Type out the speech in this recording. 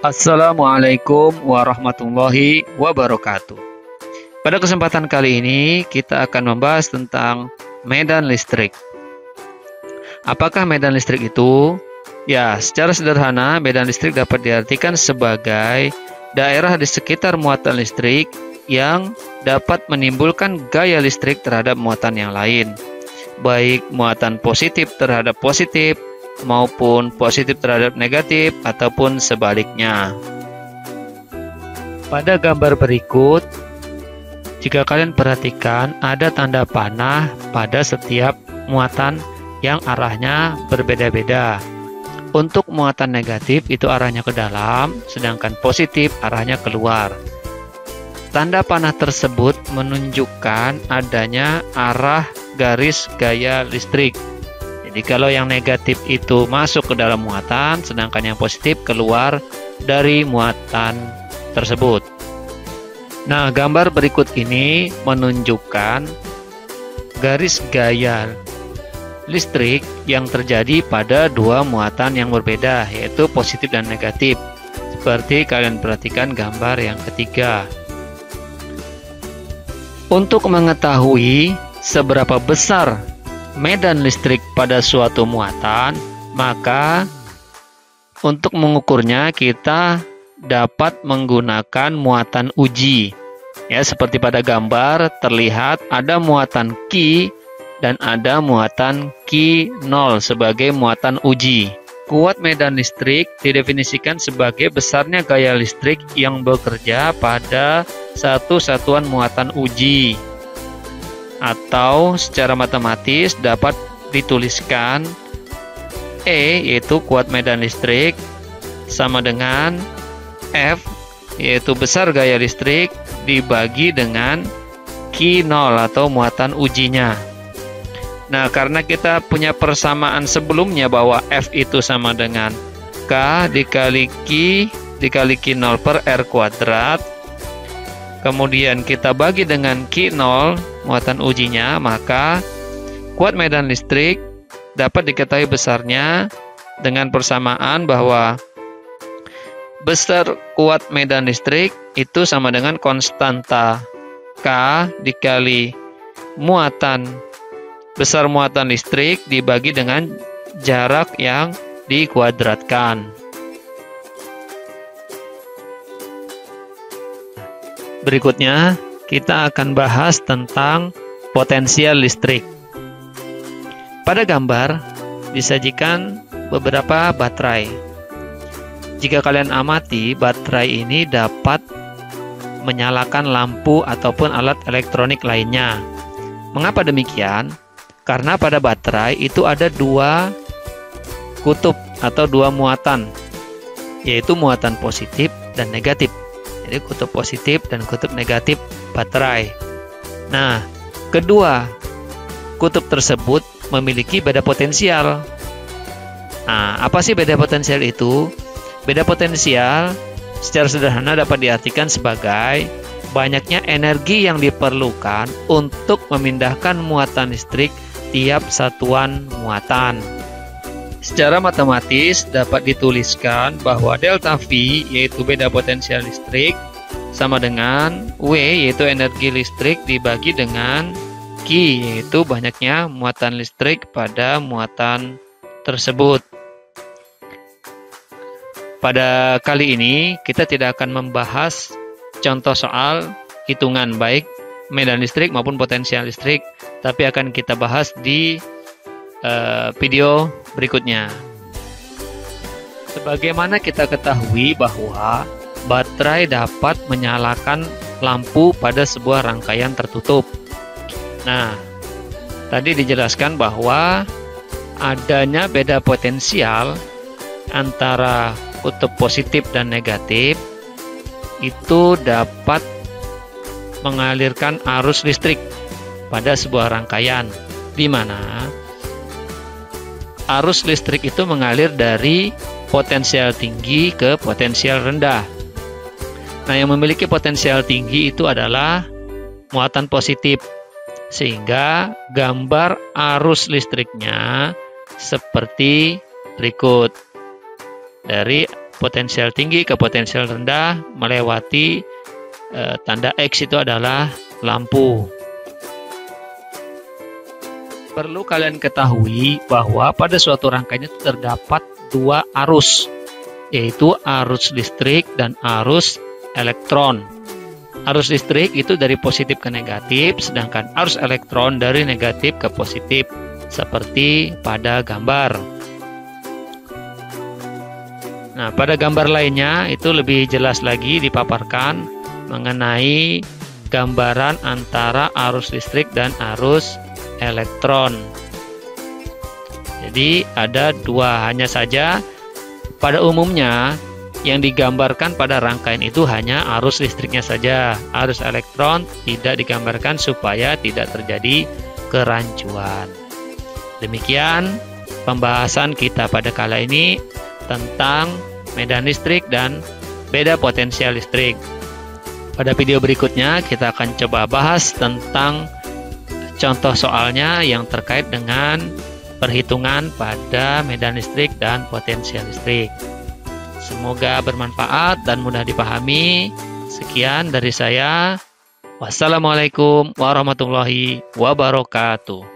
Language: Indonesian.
Assalamualaikum warahmatullahi wabarakatuh. Pada kesempatan kali ini kita akan membahas tentang medan listrik. Apakah medan listrik itu? Ya, secara sederhana medan listrik dapat diartikan sebagai daerah di sekitar muatan listrik yang dapat menimbulkan gaya listrik terhadap muatan yang lain, baik muatan positif terhadap positif maupun positif terhadap negatif ataupun sebaliknya. Pada gambar berikut, jika kalian perhatikan ada tanda panah pada setiap muatan yang arahnya berbeda-beda. Untuk muatan negatif itu arahnya ke dalam, sedangkan positif arahnya keluar. Tanda panah tersebut menunjukkan adanya arah garis gaya listrik. Jadi kalau yang negatif itu masuk ke dalam muatan, sedangkan yang positif keluar dari muatan tersebut. Nah, gambar berikut ini menunjukkan garis gaya listrik yang terjadi pada dua muatan yang berbeda, yaitu positif dan negatif. Seperti kalian perhatikan gambar yang ketiga. Untuk mengetahui seberapa besar medan listrik pada suatu muatan, maka untuk mengukurnya kita dapat menggunakan muatan uji. Ya, seperti pada gambar terlihat ada muatan Q dan ada muatan Q0 sebagai muatan uji. Kuat medan listrik didefinisikan sebagai besarnya gaya listrik yang bekerja pada satu satuan muatan uji. Atau secara matematis dapat dituliskan E yaitu kuat medan listrik sama dengan F yaitu besar gaya listrik dibagi dengan Q0 atau muatan ujinya. Nah, karena kita punya persamaan sebelumnya bahwa F itu sama dengan K dikali Q dikali Q0 per R kuadrat, kemudian kita bagi dengan Q0 muatan ujinya, maka kuat medan listrik dapat diketahui besarnya dengan persamaan bahwa besar kuat medan listrik itu sama dengan konstanta K dikali besar muatan listrik dibagi dengan jarak yang dikuadratkan. Berikutnya, kita akan bahas tentang potensial listrik. Pada gambar disajikan beberapa baterai. Jika kalian amati, baterai ini dapat menyalakan lampu ataupun alat elektronik lainnya. Mengapa demikian? Karena pada baterai itu ada dua kutub atau dua muatan, yaitu muatan positif dan negatif. Jadi kutub positif dan kutub negatif baterai. Nah, kedua kutub tersebut memiliki beda potensial. Nah, apa sih beda potensial itu? Beda potensial secara sederhana dapat diartikan sebagai banyaknya energi yang diperlukan untuk memindahkan muatan listrik tiap satuan muatan. Secara matematis dapat dituliskan bahwa delta V yaitu beda potensial listrik sama dengan W yaitu energi listrik dibagi dengan Q yaitu banyaknya muatan listrik pada muatan tersebut. Pada kali ini kita tidak akan membahas contoh soal hitungan baik medan listrik maupun potensial listrik, tapi akan kita bahas di video berikutnya. Sebagaimana kita ketahui bahwa baterai dapat menyalakan lampu pada sebuah rangkaian tertutup. Nah, tadi dijelaskan bahwa adanya beda potensial antara kutub positif dan negatif itu dapat mengalirkan arus listrik pada sebuah rangkaian, di mana arus listrik itu mengalir dari potensial tinggi ke potensial rendah. Nah, yang memiliki potensial tinggi itu adalah muatan positif, sehingga gambar arus listriknya seperti berikut. Dari potensial tinggi ke potensial rendah melewati tanda X itu adalah lampu. Perlu kalian ketahui bahwa pada suatu rangkaian itu terdapat dua arus, yaitu arus listrik dan arus elektron. Arus listrik itu dari positif ke negatif, sedangkan arus elektron dari negatif ke positif, seperti pada gambar. Nah, pada gambar lainnya itu lebih jelas lagi dipaparkan mengenai gambaran antara arus listrik dan arus elektron. Jadi ada dua, hanya saja pada umumnya yang digambarkan pada rangkaian itu hanya arus listriknya saja. Arus elektron tidak digambarkan supaya tidak terjadi kerancuan. Demikian pembahasan kita pada kali ini tentang medan listrik dan beda potensial listrik. Pada video berikutnya kita akan coba bahas tentang contoh soalnya yang terkait dengan perhitungan pada medan listrik dan potensial listrik. Semoga bermanfaat dan mudah dipahami. Sekian dari saya. Wassalamualaikum warahmatullahi wabarakatuh.